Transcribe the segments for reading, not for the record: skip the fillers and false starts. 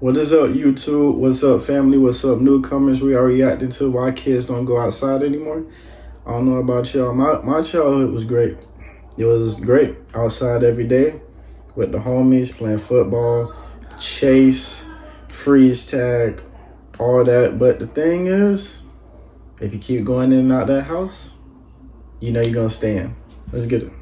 What is up, YouTube? What's up, family? What's up, newcomers? We are reacting to why kids don't go outside anymore. I don't know about y'all. My childhood was great. It was great outside every day with the homies, playing football, chase, freeze tag, all that. But the thing is, if you keep going in and out that house, you know you're going to stay in. Let's get it.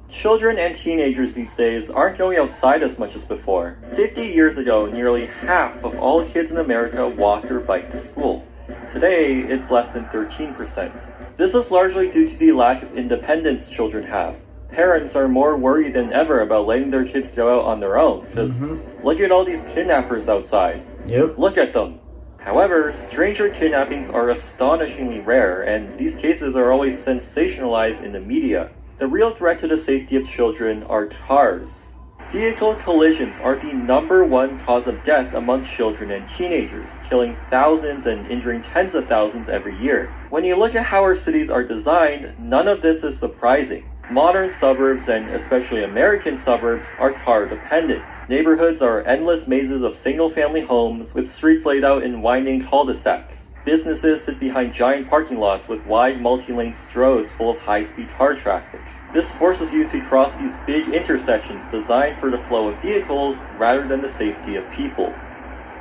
Children and teenagers these days aren't going outside as much as before. 50 years ago, nearly half of all kids in America walked or biked to school. Today, it's less than 13%. This is largely due to the lack of independence children have. Parents are more worried than ever about letting their kids go out on their own, because look at all these kidnappers outside. Yep. Look at them. However, stranger kidnappings are astonishingly rare, and these cases are always sensationalized in the media. The real threat to the safety of children are cars. Vehicle collisions are the #1 cause of death among children and teenagers, killing thousands and injuring tens of thousands every year. When you look at how our cities are designed, none of this is surprising. Modern suburbs, and especially American suburbs, are car dependent. Neighborhoods are endless mazes of single-family homes with streets laid out in winding cul-de-sacs. Businesses sit behind giant parking lots with wide multi-lane roads full of high-speed car traffic. This forces you to cross these big intersections designed for the flow of vehicles rather than the safety of people.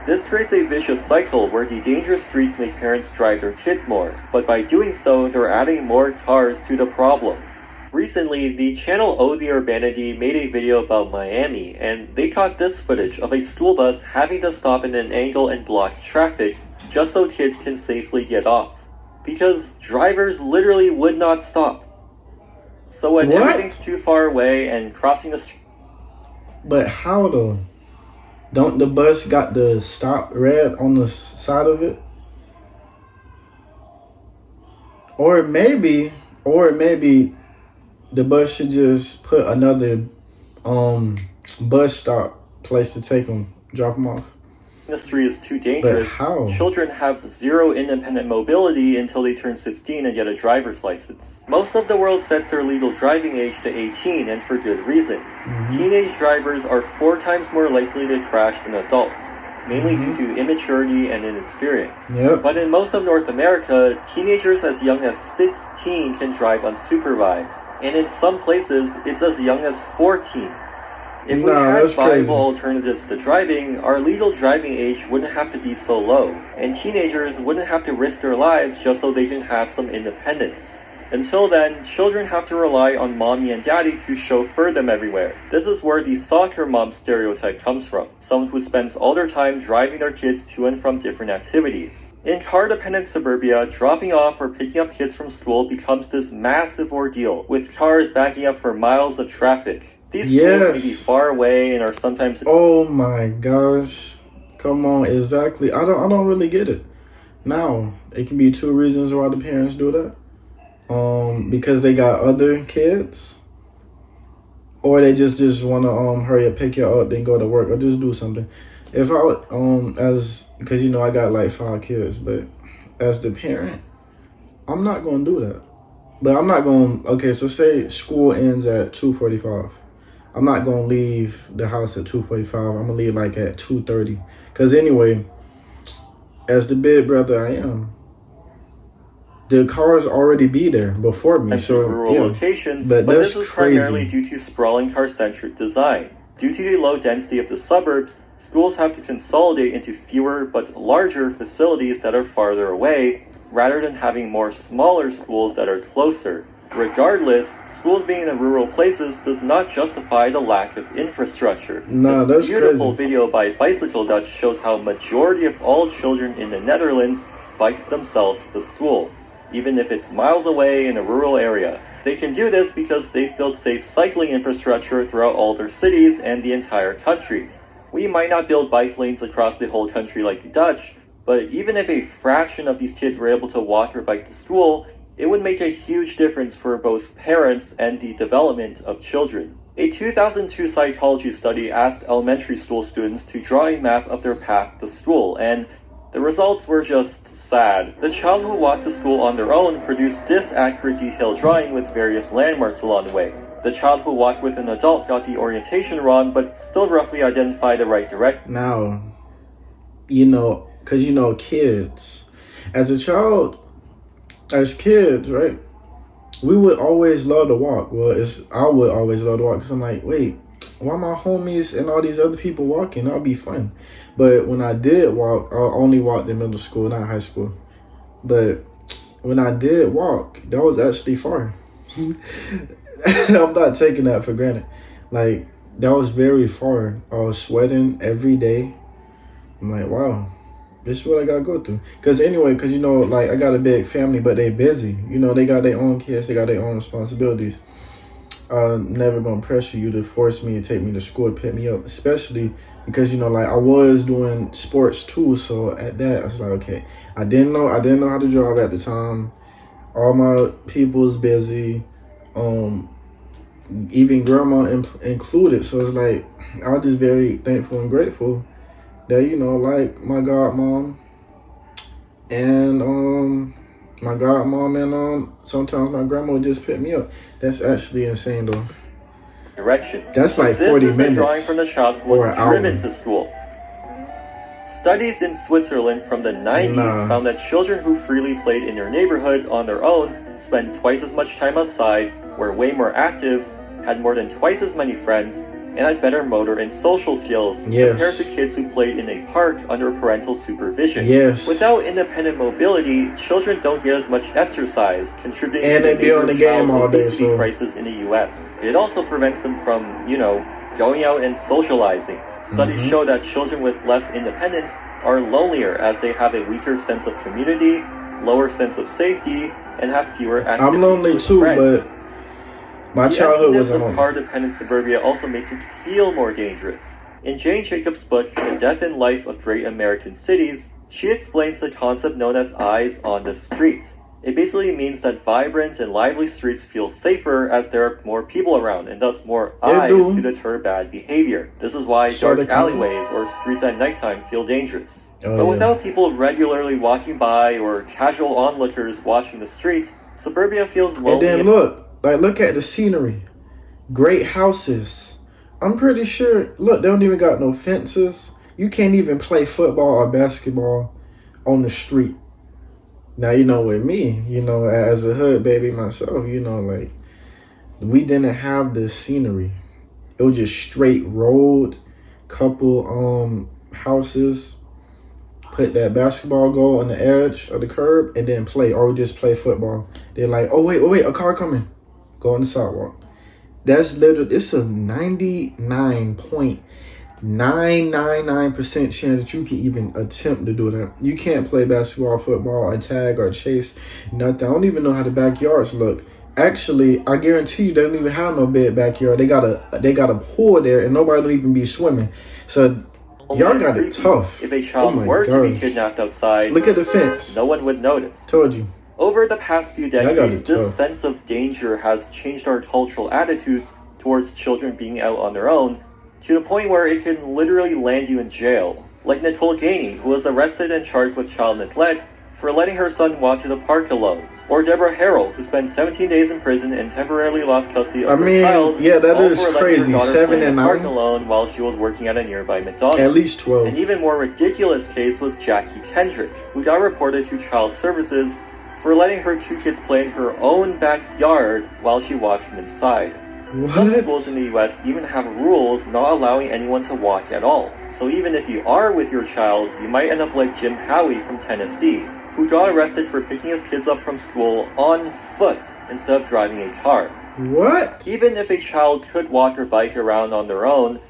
This creates a vicious cycle where the dangerous streets make parents drive their kids more, but by doing so, they're adding more cars to the problem. Recently, the channel Oh the Urbanity made a video about Miami, and they caught this footage of a school bus having to stop in an angle and block traffic just so kids can safely get off. Because drivers literally would not stop. So when everything's too far away and crossing the street... But how though? Don't the bus got the stop red on the side of it? Or maybe the bus should just put another bus stop place to take them, drop them off. The street is too dangerous. But how? Children have zero independent mobility until they turn 16 and get a driver's license. Most of the world sets their legal driving age to 18, and for good reason. Teenage drivers are 4 times more likely to crash than adults, mainly due to immaturity and inexperience. But in most of North America, teenagers as young as 16 can drive unsupervised, and in some places, it's as young as 14. If we had viable alternatives to driving, our legal driving age wouldn't have to be so low, and teenagers wouldn't have to risk their lives just so they can have some independence. Until then, children have to rely on mommy and daddy to chauffeur them everywhere. This is where the soccer mom stereotype comes from, someone who spends all their time driving their kids to and from different activities. In car-dependent suburbia, dropping off or picking up kids from school becomes this massive ordeal, with cars backing up for miles of traffic. These schools may be far away and are sometimes... Oh my gosh. Come on, exactly. I don't really get it. Now, it can be 2 reasons why the parents do that. Because they got other kids, or they just want to hurry up, pick you up, then go to work, or just do something. If I would, because you know I got like 5 kids, but as the parent, I'm not gonna do that. But I'm not going to, okay, so say school ends at 2:45. I'm not going to leave the house at 2:45. I'm going to leave like at 2:30. Because anyway, as the big brother I am, the cars already be there before me. So rural locations, but this is primarily due to sprawling car-centric design. Due to the low density of the suburbs, schools have to consolidate into fewer but larger facilities that are farther away, rather than having more smaller schools that are closer. Regardless, schools being in rural places does not justify the lack of infrastructure. This beautiful video by Bicycle Dutch shows how majority of all children in the Netherlands bike themselves to school, even if it's miles away in a rural area. They can do this because they've built safe cycling infrastructure throughout all their cities and the entire country. We might not build bike lanes across the whole country like the Dutch, but even if a fraction of these kids were able to walk or bike to school, it would make a huge difference for both parents and the development of children. A 2002 psychology study asked elementary school students to draw a map of their path to school, and the results were just sad. The child who walked to school on their own produced this accurate detailed drawing with various landmarks along the way. The child who walked with an adult got the orientation wrong, but still roughly identified the right direction. Now, because kids, as a child, as kids, right? We would always love to walk. Well, I would always love to walk because I'm like, wait, why my homies and all these other people walking? That'll be fun. But when I did walk, I only walked in middle school, not high school. But when I did walk, that was actually far. I'm not taking that for granted. Like, that was very far. I was sweating every day. I'm like, wow, this is what I gotta go through. Cause like I got a big family, but they busy. They got their own kids, they got their own responsibilities. I'm never gonna pressure you to force me to take me to school to pick me up, especially because like I was doing sports too. So at that, I was like, okay, I didn't know how to drive at the time. All my people's busy, even grandma included. So it's like I was just very thankful and grateful that like my godmom and sometimes my grandma would just pick me up. That's actually insane though. Direction. That's like This 40 is the drawing minutes from the child who or was an driven hour. to school. Studies in Switzerland from the 90s Nah. found that children who freely played in their neighborhood on their own spent twice as much time outside, were way more active, had more than twice as many friends, and had better motor and social skills compared Yes. to kids who played in a park under parental supervision. Yes. Without independent mobility, children don't get as much exercise, contributing And to they the be on major the game child all day, obesity so- crisis in the U.S. It also prevents them from, going out and socializing. Studies Mhm. show that children with less independence are lonelier as they have a weaker sense of community, lower sense of safety, and have fewer activities I'm lonely with too, friends. but my The childhood emptiness was of alone. car-dependent suburbia also makes it feel more dangerous. In Jane Jacobs' book, The Death and Life of Great American Cities, she explains the concept known as eyes on the street. It basically means that vibrant and lively streets feel safer as there are more people around, and thus more They eyes do. to deter bad behavior. This is why So dark they come- alleyways or streets at nighttime feel dangerous. Oh, But yeah. without people regularly walking by or casual onlookers watching the street, suburbia feels lonely. And then look at the scenery. Great houses. I'm pretty sure, look, they don't even got no fences. You can't even play football or basketball on the street. Now, with me, as a hood baby myself, like, we didn't have this scenery. It was just straight road, couple houses, put that basketball goal on the edge of the curb and then play, or just play football. They're like, oh wait, a car coming. Go on the sidewalk. That's literally, it's a 99.999% chance that you can even attempt to do that. You can't play basketball, football, or tag, or chase, nothing. I don't even know how the backyards look. Actually, I guarantee you they don't even have no big backyard. They got a pool there and nobody will even be swimming. So y'all got it tough. If a child Oh my were to be gosh. kidnapped outside, Look at the fence. no one would notice. Told you. Over the past few That got decades, it this tough. sense of danger has changed our cultural attitudes towards children being out on their own to the point where it can literally land you in jail. Like Nicole Gainey, who was arrested and charged with child neglect for letting her son walk to the park alone. Or Deborah Harrell, who spent 17 days in prison and temporarily lost custody of her child. Yeah, that all is for letting crazy. her daughter 7 play in and the park 9. alone while she was working at a nearby McDonald's. At least 12. An even more ridiculous case was Jackie Kendrick, who got reported to Child Services for letting her two kids play in her own backyard while she watched them inside. Some schools in the US even have rules not allowing anyone to walk at all. So even if you are with your child, you might end up like Jim Howie from Tennessee, who got arrested for picking his kids up from school on foot instead of driving a car. What? Even if a child could walk or bike around on their own,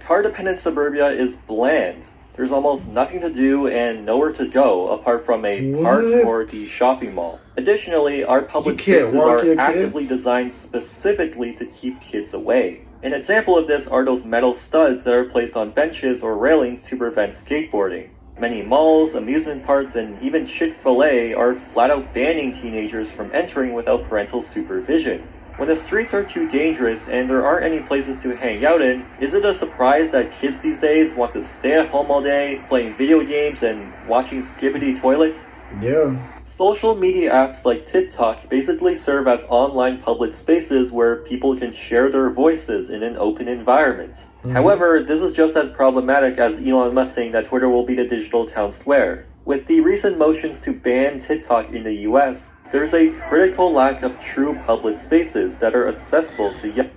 car-dependent suburbia is bland. There's almost nothing to do and nowhere to go apart from a park What? or the shopping mall. Additionally, our public You can't spaces walk are your actively kids? designed specifically to keep kids away. An example of this are those metal studs that are placed on benches or railings to prevent skateboarding. Many malls, amusement parks, and even Chick-fil-A are flat out banning teenagers from entering without parental supervision. When the streets are too dangerous and there aren't any places to hang out in, is it a surprise that kids these days want to stay at home all day, playing video games and watching Skibbity Toilet? Yeah. Social media apps like TikTok basically serve as online public spaces where people can share their voices in an open environment. However, this is just as problematic as Elon Musk saying that Twitter will be the digital town square. With the recent motions to ban TikTok in the US, there's a critical lack of true public spaces that are accessible to young.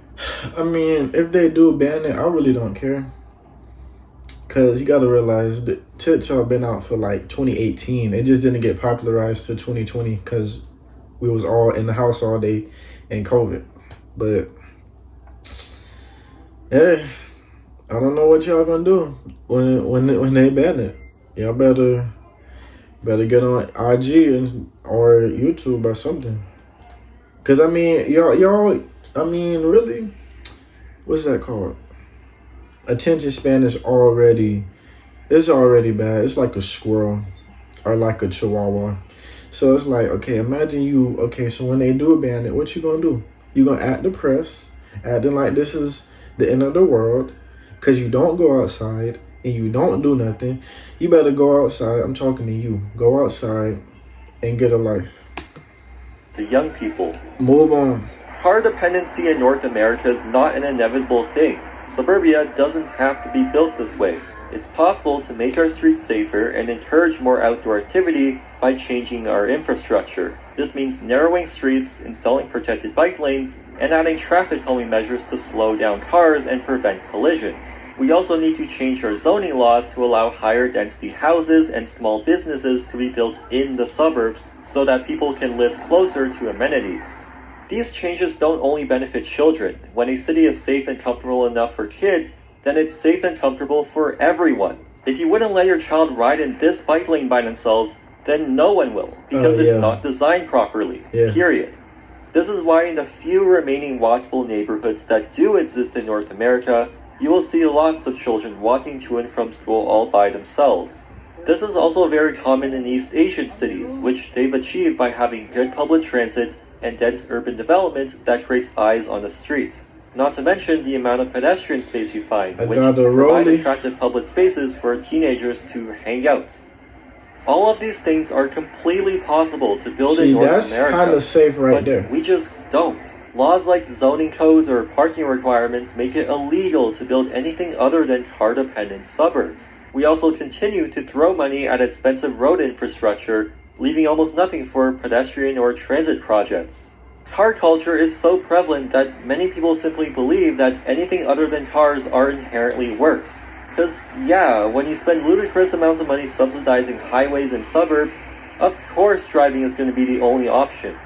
I mean, if they do ban it, I really don't care. Cause you gotta realize that TikTok been out for like 2018. It just didn't get popularized to 2020 because we was all in the house all day in COVID. But hey, I don't know what y'all gonna do when they ban it. Y'all better get on IG or YouTube or something. Cause I mean y'all I mean really, what's that called? Attention span is already bad. It's like a squirrel or like a chihuahua. So it's like, okay, imagine so when they do ban it, what you gonna do? You gonna act depressed, acting like this is the end of the world, because you don't go outside and you don't do nothing. You better go outside. I'm talking to you. Go outside and get a life. The young people. Move on. Car dependency in North America is not an inevitable thing. Suburbia doesn't have to be built this way. It's possible to make our streets safer and encourage more outdoor activity by changing our infrastructure. This means narrowing streets, installing protected bike lanes, and adding traffic calming measures to slow down cars and prevent collisions. We also need to change our zoning laws to allow higher density houses and small businesses to be built in the suburbs so that people can live closer to amenities. These changes don't only benefit children. When a city is safe and comfortable enough for kids, then it's safe and comfortable for everyone. If you wouldn't let your child ride in this bike lane by themselves, then no one will, because it's not designed properly, period. This is why in the few remaining walkable neighborhoods that do exist in North America, you will see lots of children walking to and from school all by themselves. This is also very common in East Asian cities, which they've achieved by having good public transit and dense urban development that creates eyes on the street. Not to mention the amount of pedestrian space you find, which provide attractive public spaces for teenagers to hang out. All of these things are completely possible to build in North America. That's kind of safe right there. We just don't. Laws like zoning codes or parking requirements make it illegal to build anything other than car-dependent suburbs. We also continue to throw money at expensive road infrastructure, leaving almost nothing for pedestrian or transit projects. Car culture is so prevalent that many people simply believe that anything other than cars are inherently worse. Because, when you spend ludicrous amounts of money subsidizing highways in suburbs, of course driving is going to be the only option.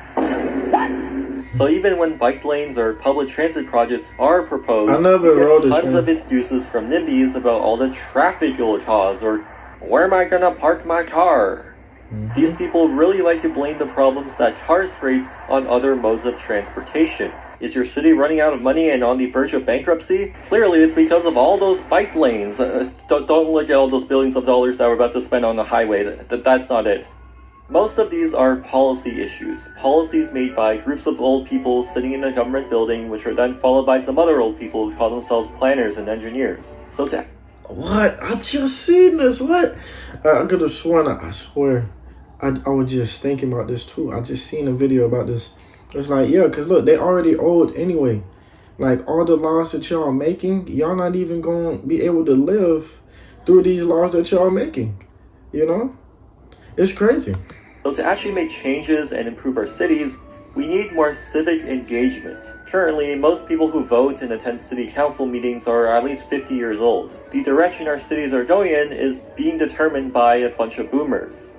So even when bike lanes or public transit projects are proposed, we get tons of excuses from NIMBYs about all the traffic it will cause, or where am I going to park my car? These people really like to blame the problems that cars create on other modes of transportation. Is your city running out of money and on the verge of bankruptcy? Clearly it's because of all those bike lanes. Don't look at all those billions of dollars that we're about to spend on the highway. That's not it. Most of these are policy issues. Policies made by groups of old people sitting in a government building, which are then followed by some other old people who call themselves planners and engineers. What? I just seen this. What? I could have sworn, I swear. I was just thinking about this too. I just seen a video about this. It's like, because look, they already old anyway. Like, all the laws that y'all making, y'all not even going to be able to live through these laws that y'all making. You know? It's crazy. So to actually make changes and improve our cities, we need more civic engagement. Currently, most people who vote and attend city council meetings are at least 50 years old. The direction our cities are going in is being determined by a bunch of boomers.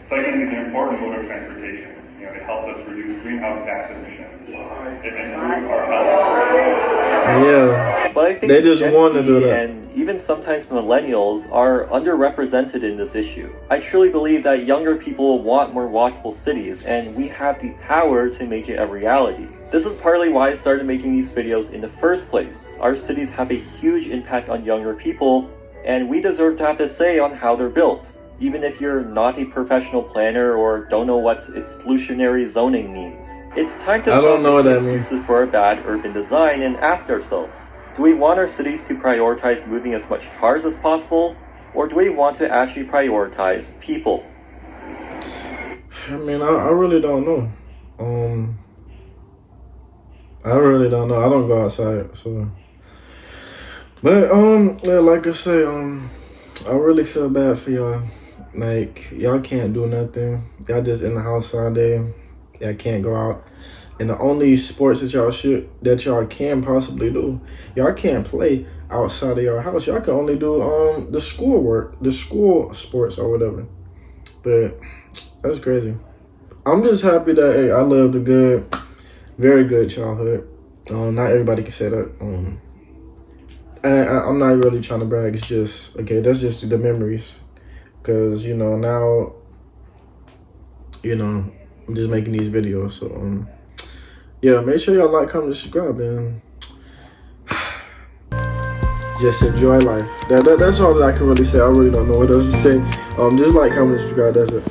Cycling is an important mode of transportation. It helps us reduce greenhouse gas emissions. It improves our health. Yeah. But I think they just want to do that. And even sometimes millennials are underrepresented in this issue. I truly believe that younger people want more walkable cities, and we have the power to make it a reality. This is partly why I started making these videos in the first place. Our cities have a huge impact on younger people, and we deserve to have a say on how they're built, even if you're not a professional planner or don't know what exclusionary zoning means. It's time to stop making excuses for a bad urban design and ask ourselves, Do we want our cities to prioritize moving as much cars as possible, or do we want to actually prioritize people? I mean, I really don't know. I really don't know. I don't go outside, so. But yeah, like I say, I really feel bad for y'all. Like, y'all can't do nothing. Y'all just in the house all day. Y'all can't go out. And the only sports that y'all can possibly do, y'all can't play outside of your house. Y'all can only do the school sports or whatever. But that's crazy. I'm just happy that, hey, I lived a good, very good childhood. Not everybody can say that. I'm not really trying to brag. It's just, okay, that's just the memories. Because, you know, now, you know, I'm just making these videos. So, yeah, make sure y'all like, comment, subscribe, and just enjoy life. That's all that I can really say. I really don't know what else to say. Just like, comment, subscribe. That's it.